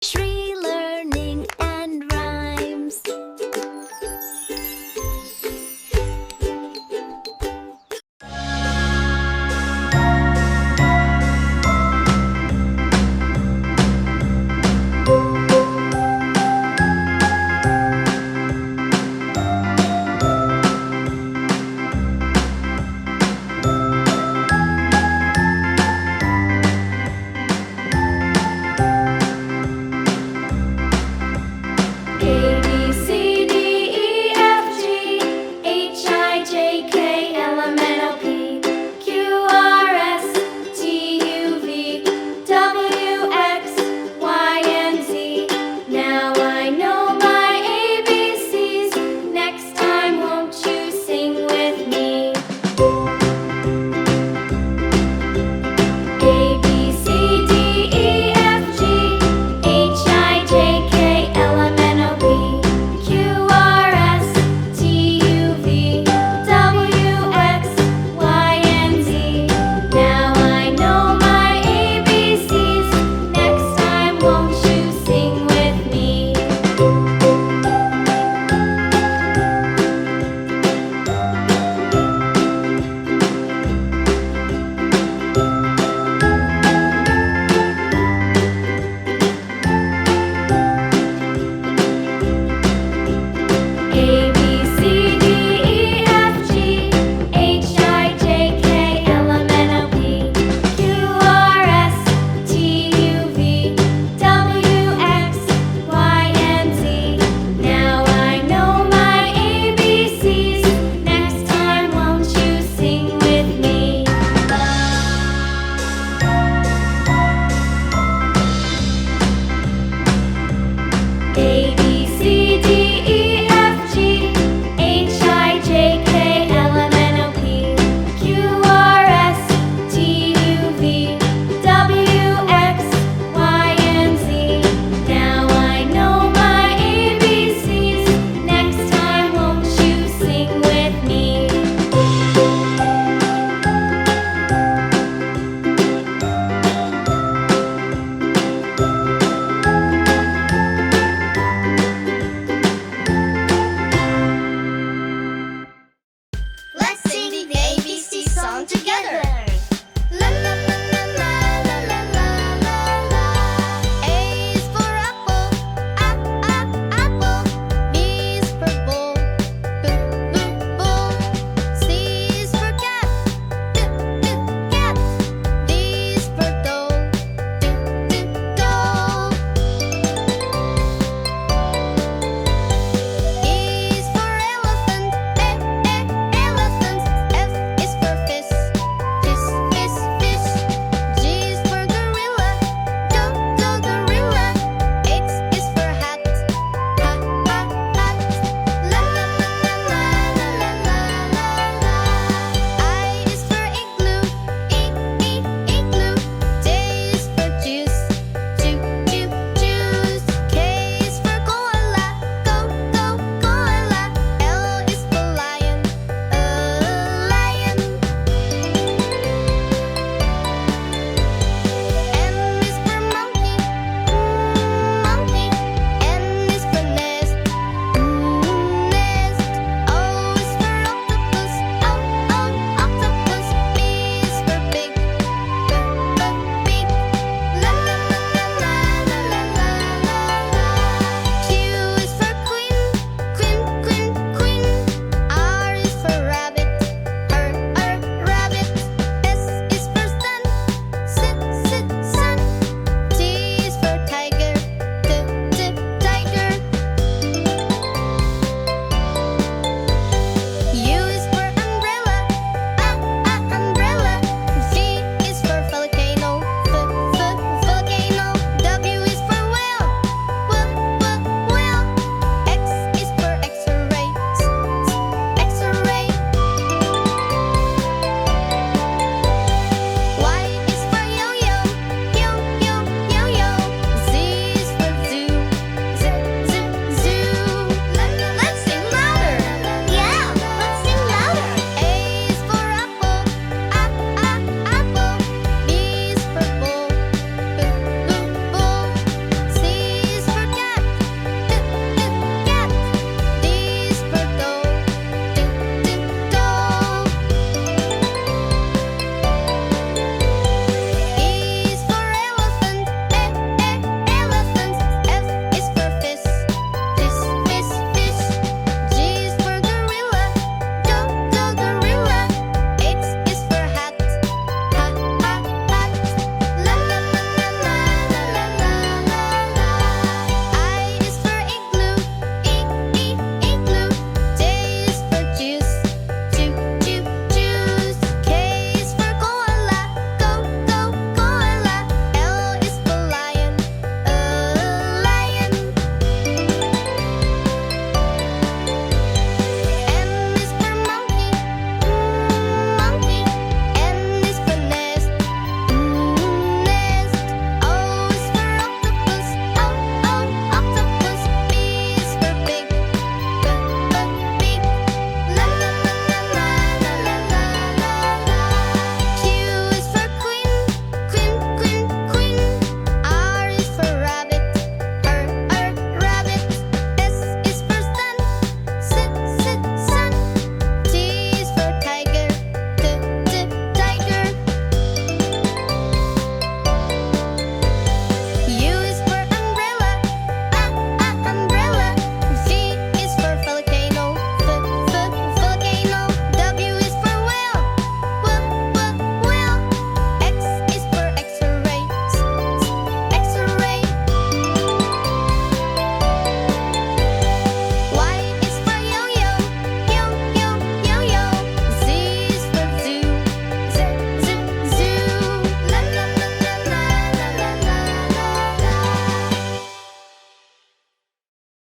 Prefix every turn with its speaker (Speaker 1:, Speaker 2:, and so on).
Speaker 1: Shree Learning and Rhymes. A, B, C, D, E, F, G, H, I, J, K, L, M, N, O, P, Q, R, S, T, U, V, W, X, Y, and Z. Now I know my ABCs. Next time, won't you sing with me? A, B, C, D, E, F, G, H, I, J, K, L, M, N, O, P, Q, R, S, T, U, V, W, X, Y, and Z. Now I know my ABCs. Next time, won't you sing with me? A, B, C, D, E, F, G, H, I, J, K, L, M, N, O, P, Q, R, S, T, U, V, W, X, Y, and Z. Now I know my ABCs. Next time, won't you sing with me? A, B,